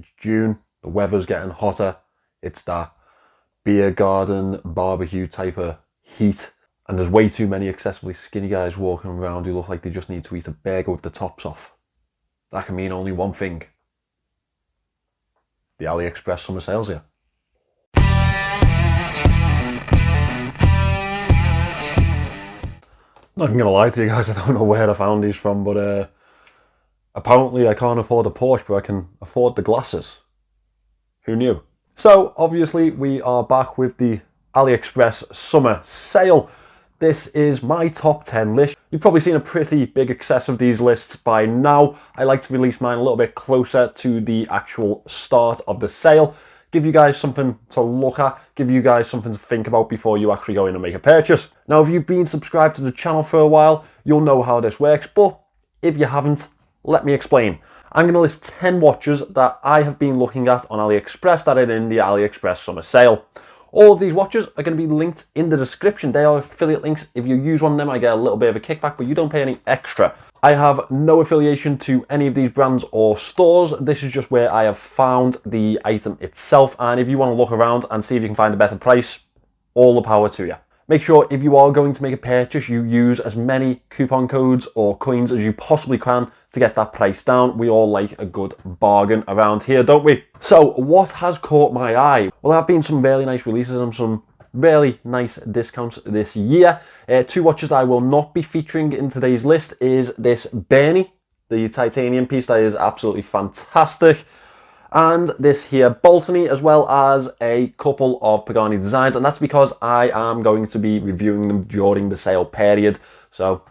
It's June, the weather's getting hotter. It's that beer garden barbecue type of heat. And there's way too many excessively skinny guys walking around who look like they just need to eat a burger with the tops off. That can mean only one thing. The AliExpress summer sales here. Not even gonna lie to you guys, I don't know where I found these from, but apparently I can't afford a Porsche, but I can afford the glasses. Who knew? So obviously we are back with the AliExpress summer sale. This is my top 10 list. You've probably seen a pretty big excess of these lists by now. I like to release mine a little bit closer to the actual start of the sale. Give you guys something to look at, give you guys something to think about before you actually go in and make a purchase. Now, if you've been subscribed to the channel for a while, you'll know how this works, but if you haven't, let me explain. I'm going to list 10 watches that I have been looking at on AliExpress that are in the AliExpress summer sale. All of these watches are going to be linked in the description. They are affiliate links. If you use one of them, I get a little bit of a kickback, but you don't pay any extra. I have no affiliation to any of these brands or stores. This is just where I have found the item itself. And if you want to look around and see if you can find a better price, all the power to you. Make sure if you are going to make a purchase, you use as many coupon codes or coins as you possibly can to get that price down. We all like a good bargain around here, don't we? So what has caught my eye? Well, there have been some really nice releases and some really nice discounts this year. Two watches I will not be featuring in today's list is this BALTANY, the titanium piece that is absolutely fantastic, and this here BALTANY, as well as a couple of Pagani designs, and that's because I am going to be reviewing them during the sale period. So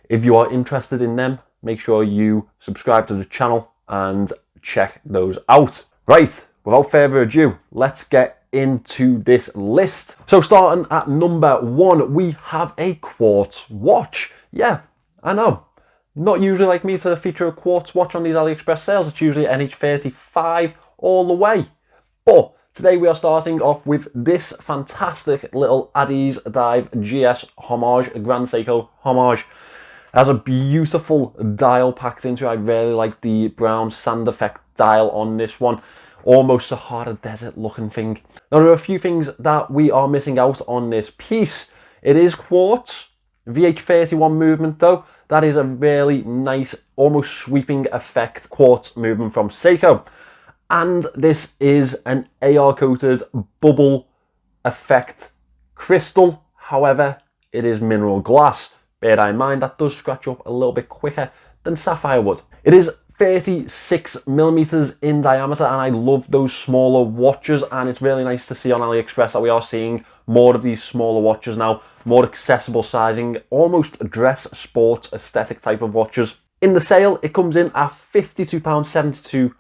if you are interested in them, make sure you subscribe to the channel and check those out. Right, without further ado, let's get into this list. So starting at number 1, we have a quartz watch. Yeah, I know. Not usually like me to feature a quartz watch on these AliExpress sales. It's usually NH35 all the way. But today we are starting off with this fantastic little ADDIESDIVE GS Homage, Grand Seiko Homage. It has a beautiful dial packed into it. I really like the brown sand effect dial on this one. Almost Sahara Desert looking thing. Now there are a few things that we are missing out on this piece. It is quartz, VH31 movement though. That is a really nice, almost sweeping effect quartz movement from Seiko. And this is an AR coated bubble effect crystal. However, it is mineral glass. Bear that in mind, that does scratch up a little bit quicker than sapphire would. It is 36 millimeters in diameter, and I love those smaller watches, and it's really nice to see on AliExpress that we are seeing more of these smaller watches now, more accessible sizing, almost dress sports aesthetic type of watches. In the sale, it comes in at £52.72,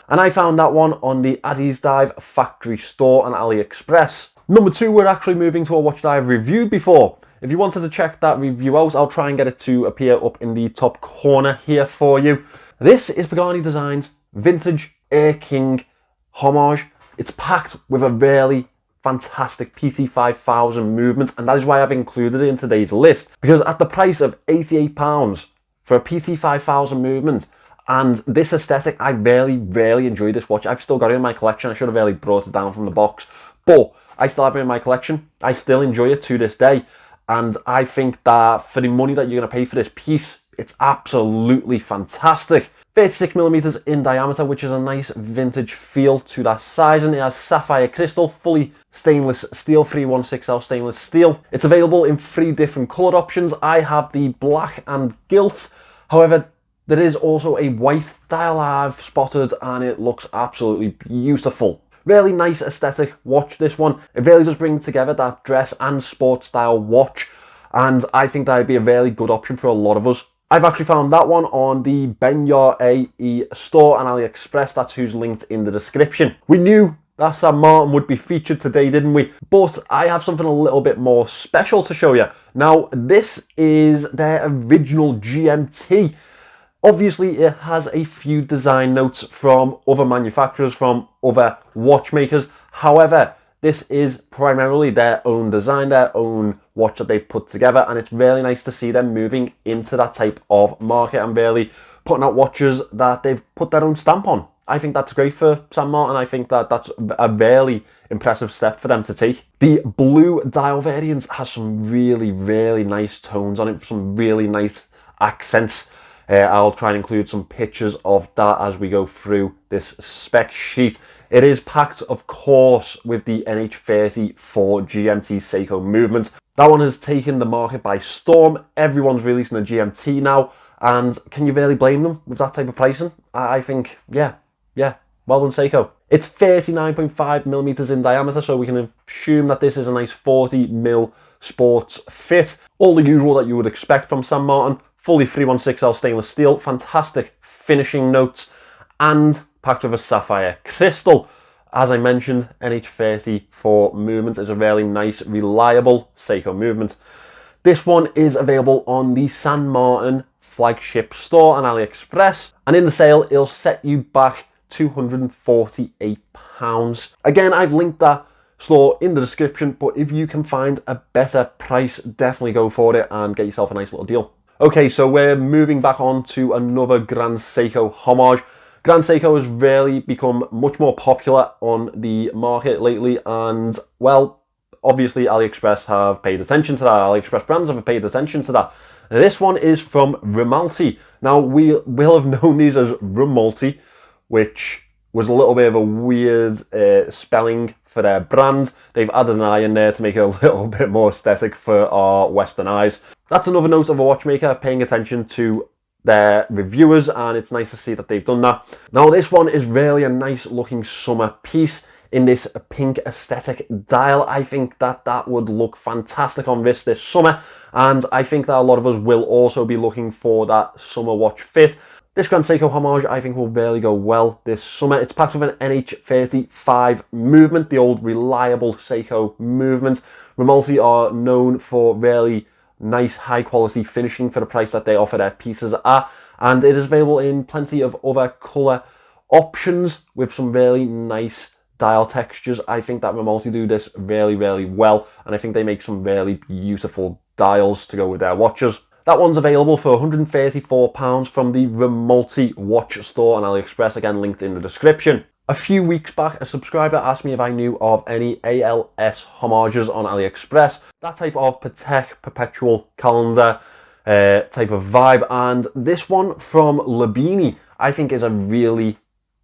and I found that one on the ADDIESDIVE factory store on AliExpress. Number 2, we're actually moving to a watch that I've reviewed before. If you wanted to check that review out, I'll try and get it to appear up in the top corner here for you. This is Pagani Design's vintage Air King Homage. It's packed with a really fantastic PT5000 movement, and that is why I've included it in today's list, because at the price of £88 for a PT5000 movement and this aesthetic, I really enjoy this watch. I've still got it in my collection. I should have really brought it down from the box, but I still have it in my collection. I still enjoy it to this day, and I think that for the money that you're going to pay for this piece, it's absolutely fantastic. 36 millimeters in diameter, which is a nice vintage feel to that sizing. It has sapphire crystal, fully stainless steel, 316L stainless steel. It's available in 3 different color options. I have the black and gilt. However, there is also a white dial I've spotted, and it looks absolutely beautiful. Really nice aesthetic watch, this one. It really does bring together that dress and sports style watch, and I think that would be a really good option for a lot of us. I've actually found that one on the Benya AE store on AliExpress. That's who's linked in the description. We knew that Sam Martin would be featured today, didn't we? But I have something a little bit more special to show you. Now, this is their original GMT. Obviously, it has a few design notes from other manufacturers, from other watchmakers. However, this is primarily their own design, their own watch that they've put together, and it's really nice to see them moving into that type of market and really putting out watches that they've put their own stamp on. I think that's great for San Martin. I think that that's a really impressive step for them to take. The blue dial variant has some really, really nice tones on it, some really nice accents. I'll try and include some pictures of that as we go through this spec sheet. It is packed, of course, with the NH30 for GMT Seiko movement. That one has taken the market by storm. Everyone's releasing a GMT now, and can you really blame them with that type of pricing? I think, yeah, well done Seiko. It's 39.5 millimeters in diameter, so we can assume that this is a nice 40mm sports fit. All the usual that you would expect from San Martin. Fully 316L stainless steel, fantastic finishing notes, and packed with a sapphire crystal. As I mentioned, NH30 for movement is a really nice, reliable Seiko movement. This one is available on the San Martin flagship store on Aliexpress, and in the sale, it'll set you back £248. Again, I've linked that store in the description, but if you can find a better price, definitely go for it and get yourself a nice little deal. Okay, so we're moving back on to another Grand Seiko Homage. Grand Seiko has really become much more popular on the market lately, and well, obviously AliExpress have paid attention to that. AliExpress brands have paid attention to that. And this one is from RIMALTI. Now, we will have known these as RIMALTI, which was a little bit of a weird spelling for their brand. They've added an I in there to make it a little bit more aesthetic for our Western eyes. That's another note of a watchmaker paying attention to their reviewers, and it's nice to see that they've done that. Now, this one is really a nice looking summer piece in this pink aesthetic dial. I think that that would look fantastic on this summer, and I think that a lot of us will also be looking for that summer watch fit. This Grand Seiko Homage, I think, will really go well this summer. It's packed with an NH35 movement, the old reliable Seiko movement. RIMALTI are known for really nice, high quality finishing for the price that they offer their pieces at, and it is available in plenty of other colour options with some really nice dial textures. I think that RIMALTI do this really, really well, and I think they make some really beautiful dials to go with their watches. That one's available for £134 from the RIMALTI watch store on AliExpress, again linked in the description. A few weeks back, a subscriber asked me if I knew of any ALS homages on AliExpress, that type of Patek perpetual calendar type of vibe, and this one from Labini I think is a really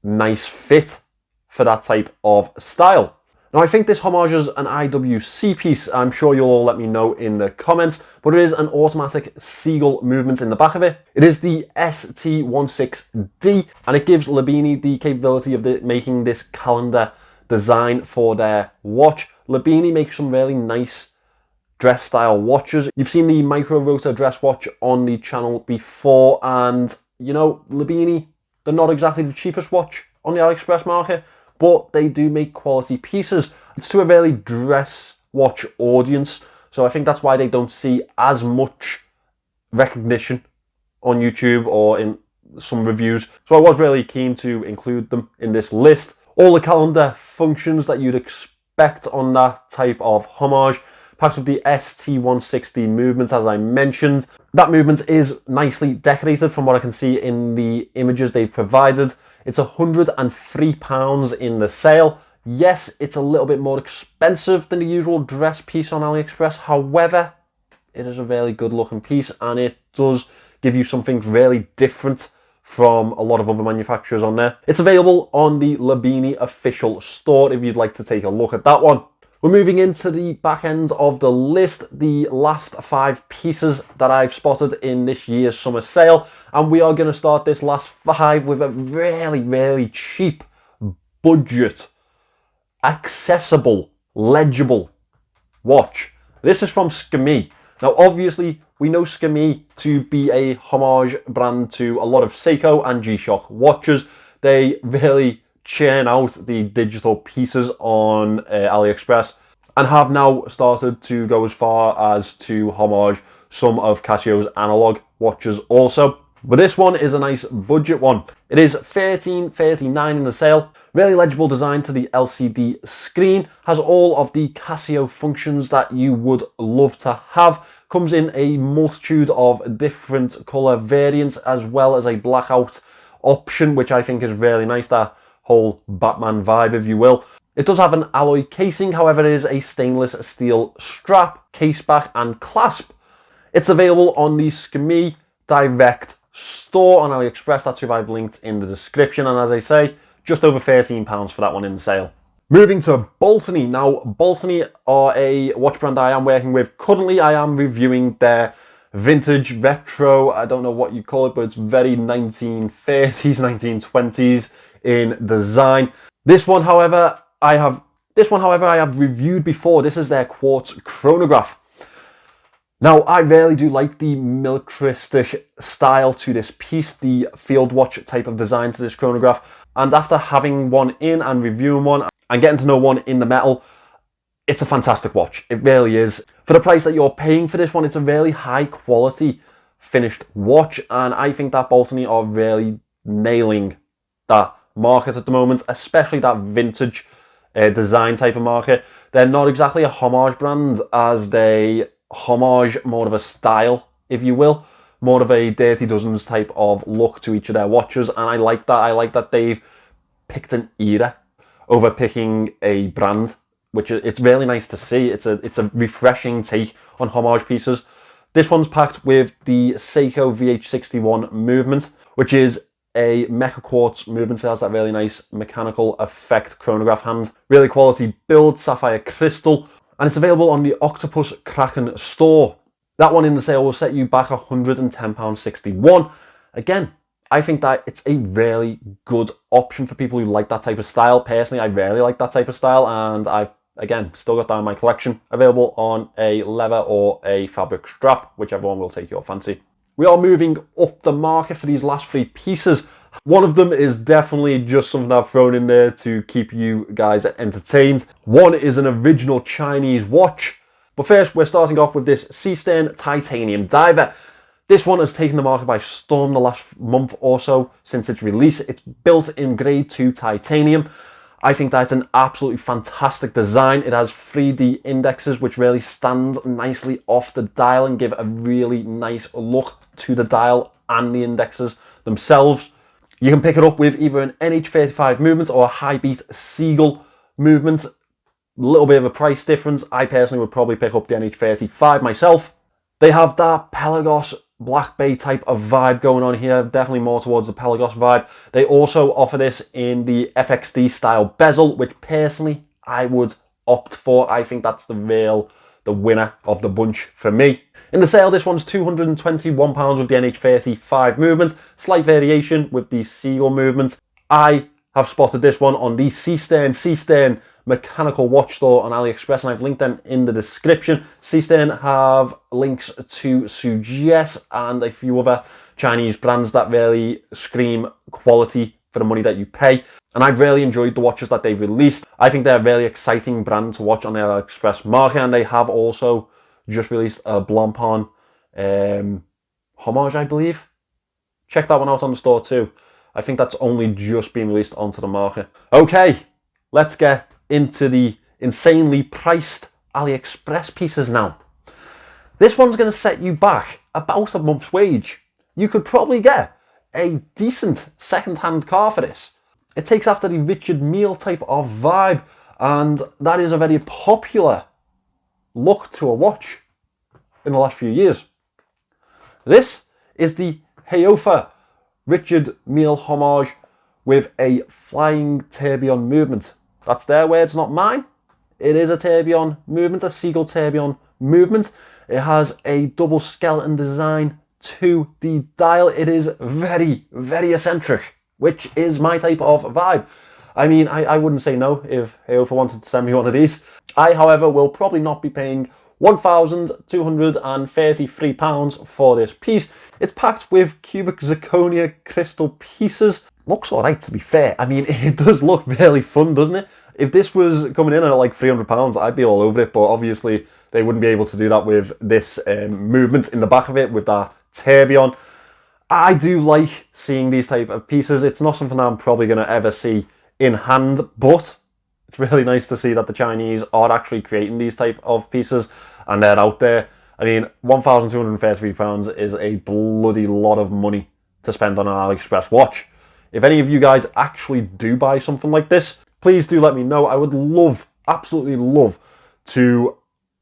nice fit for that type of style. Now, I think this homage is an IWC piece. I'm sure you'll all let me know in the comments, but it is an automatic SEAGULL movement in the back of it. It is the ST16D, and it gives Labini the capability of making this calendar design for their watch. Labini makes some really nice dress style watches. You've seen the micro rotor dress watch on the channel before, and you know, Labini, they're not exactly the cheapest watch on the AliExpress market, but they do make quality pieces. It's to a really dress watch audience, so I think that's why they don't see as much recognition on YouTube or in some reviews. So I was really keen to include them in this list. All the calendar functions that you'd expect on that type of homage, packed with the ST160 movement, as I mentioned. That movement is nicely decorated from what I can see in the images they've provided. It's £103 in the sale. Yes, it's a little bit more expensive than the usual dress piece on AliExpress. However, it is a really good looking piece, and it does give you something really different from a lot of other manufacturers on there. It's available on the Labini official store if you'd like to take a look at that one. We're moving into the back end of the list, the last 5 pieces that I've spotted in this year's summer sale, and we are going to start this last 5 with a really, really cheap, budget, accessible, legible watch. This is from SKMEI. Now, obviously, we know SKMEI to be a homage brand to a lot of Seiko and G-Shock watches. They really churn out the digital pieces on AliExpress and have now started to go as far as to homage some of Casio's analog watches also. But this one is a nice budget one. It is $13.39 in the sale. Really legible design to the LCD screen. Has all of the Casio functions that you would love to have. Comes in a multitude of different colour variants, as well as a blackout option, which I think is really nice, that whole Batman vibe, if you will. It does have an alloy casing, however it is a stainless steel strap, case back and clasp. It's available on the SKMEI direct store on Aliexpress. That's who I've linked in the description, and as I say, just over £13 for that one in the sale. Moving to BALTANY. Now, BALTANY are a watch brand I am working with. Currently, I am reviewing their vintage, retro, I don't know what you call it, but it's very 1930s, 1920s in design. This one, however, I have reviewed before. This is their quartz chronograph. Now, I really do like the militaristic style to this piece, the field watch type of design to this chronograph. And after having one in and reviewing one and getting to know one in the metal, it's a fantastic watch. It really is. For the price that you're paying for this one, it's a really high quality finished watch. And I think that BALTANY are really nailing that market at the moment, especially that vintage design type of market. They're not exactly a homage brand, as they homage more of a style, if you will, more of a Dirty Dozens type of look to each of their watches, and I like that. I like that they've picked an era over picking a brand, which it's really nice to see. It's a refreshing take on homage pieces. This one's packed with the Seiko VH61 movement, which is a mecha quartz movement. It has that really nice mechanical effect chronograph hand. Really quality build, sapphire crystal, and it's available on the Octopus Kraken store. That one in the sale will set you back £110.61. Again, I think that it's a really good option for people who like that type of style. Personally, I really like that type of style, and I've, again, still got that in my collection. Available on a leather or a fabric strap, whichever one will take your fancy. We are moving up the market for these last three pieces. One of them is definitely just something I've thrown in there to keep you guys entertained. One is an original Chinese watch. But first, we're starting off with this SEAGULL titanium diver. This one has taken the market by storm the last month or so since its release. It's built in grade 2 titanium. I think that's an absolutely fantastic design. It has 3D indexes which really stand nicely off the dial and give a really nice look to the dial and the indexes themselves. You can pick it up with either an NH35 movement or a high beat SEAGULL movement. A little bit of a price difference. I personally would probably pick up the NH35 myself. They have that Pelagos Black Bay type of vibe going on here, definitely more towards the Pelagos vibe. They also offer this in the FXD style bezel, which personally I would opt for. I think that's the winner of the bunch for me. In the sale, this one's £221 with the NH35 movement, slight variation with the SEAGULL movement. I have spotted this one on the SEESTERN mechanical watch store on Aliexpress, and I've linked them in the description. SEESTERN have links to Suggest and a few other Chinese brands that really scream quality for the money that you pay. And I've really enjoyed the watches that they've released. I think they're a really exciting brand to watch on the Aliexpress market, and they have also just released a Blancpain Homage, I believe. Check that one out on the store too. I think that's only just been released onto the market. Okay, let's get into the insanely priced AliExpress pieces now. This one's going to set you back about a month's wage. You could probably get a decent second-hand car for this. It takes after the Richard Mille type of vibe, and that is a very popular look to a watch in the last few years. This is the HAOFA Richard Mille Homage with a flying tourbillon movement. That's their words, not mine. It is a tourbillon movement, a SEAGULL tourbillon movement. It has a double skeleton design to the dial. It is very, very eccentric, which is my type of vibe. I mean, I wouldn't say no if HAOFA wanted to send me one of these. I, however, will probably not be paying £1,233 for this piece. It's packed with cubic zirconia crystal pieces. Looks alright, to be fair. I mean, it does look really fun, doesn't it? If this was coming in at like £300, I'd be all over it, but obviously they wouldn't be able to do that with this movement in the back of it, with that tourbillon. I do like seeing these type of pieces. It's not something I'm probably going to ever see in hand, but it's really nice to see that the Chinese are actually creating these type of pieces and they're out there. I mean, £1,233 is a bloody lot of money to spend on an AliExpress watch. If any of you guys actually do buy something like this, please do let me know. I would love, absolutely love, to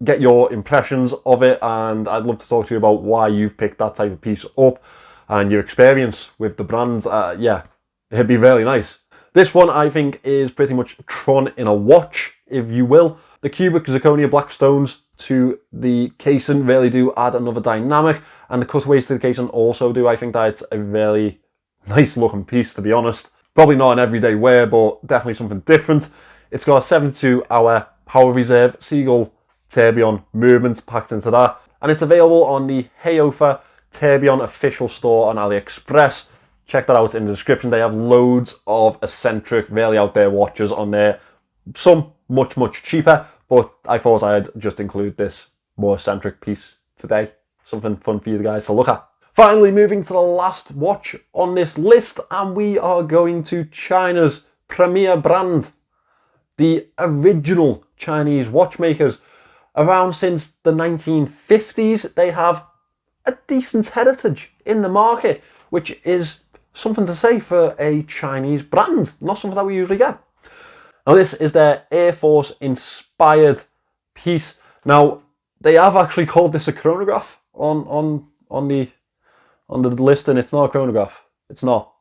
get your impressions of it, and I'd love to talk to you about why you've picked that type of piece up and your experience with the brand. Yeah, it'd be really nice. This one I think is pretty much Tron in a watch, if you will. The cubic zirconia black stones to the casing really do add another dynamic, and the cutaways to the casing also do. I think that it's a really nice looking piece, to be honest. Probably not an everyday wear, but definitely something different. It's got a 72-hour power reserve Seagull tourbillon movement packed into that, and it's available on the HAOFA tourbillon official store on Aliexpress. Check that out in the description. They have loads of eccentric, really out there watches on there. Some much cheaper, but I thought I'd just include this more eccentric piece today. Something fun for you guys to look at. Finally, moving to the last watch on this list, and we are going to China's premier brand, the original Chinese watchmakers. Around since the 1950s, they have a decent heritage in the market, which is something to say for a Chinese brand, not something that we usually get. Now, this is their Air Force inspired piece. Now, they have actually called this a chronograph on the list, and it's not a chronograph. It's not.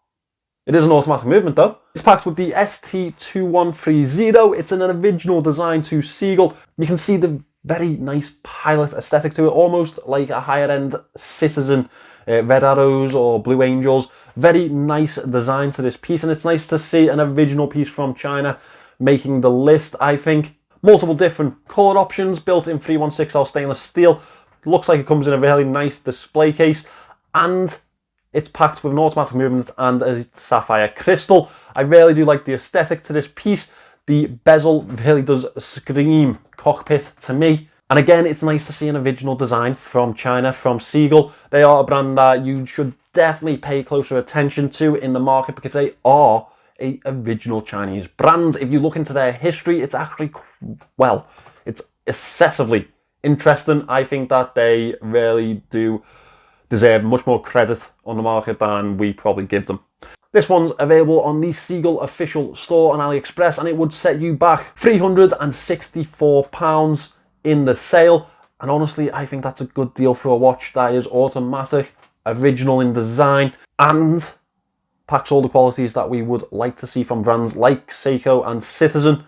It is an automatic movement though. It's packed with the ST2130. It's an original design to Seagull. You can see the very nice pilot aesthetic to it, almost like a higher end Citizen, Red Arrows or Blue Angels. Very nice design to this piece, and it's nice to see an original piece from China making the list, I think. Multiple different colour options, built in 316L stainless steel. Looks like it comes in a really nice display case, and it's packed with an automatic movement and a sapphire crystal. I really do like the aesthetic to this piece. The bezel really does scream cockpit to me. And again, it's nice to see an original design from China, from Seagull. They are a brand that you should definitely pay closer attention to in the market, because they are a original Chinese brand. If you look into their history, it's actually, well, it's excessively interesting. I think that they really do deserve much more credit on the market than we probably give them. This one's available on the Seagull official store on AliExpress, and it would set you back £364 in the sale. And honestly, I think that's a good deal for a watch that is automatic, original in design, and packs all the qualities that we would like to see from brands like Seiko and Citizen,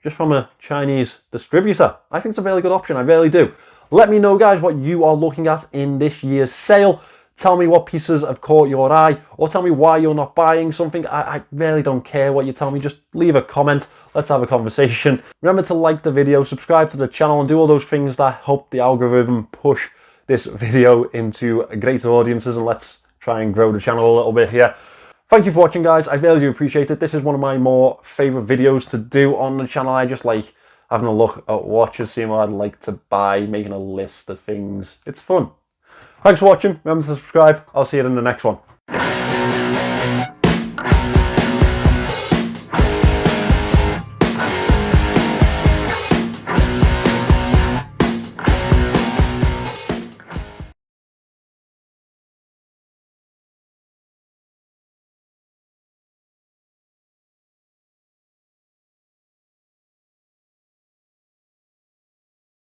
just from a Chinese distributor. I think it's a really good option, I really do. Let me know, guys, what you are looking at in this year's sale. Tell me what pieces have caught your eye, or tell me why you're not buying something. I really don't care what you tell me. Just leave a comment. Let's have a conversation. Remember to like the video, subscribe to the channel, and do all those things that help the algorithm push this video into greater audiences, and let's try and grow the channel a little bit here. Thank you for watching, guys. I really do appreciate it. This is one of my more favourite videos to do on the channel. I just like having a look at watches, seeing what I'd like to buy, making a list of things. It's fun. Thanks for watching. Remember to subscribe. I'll see you in the next one.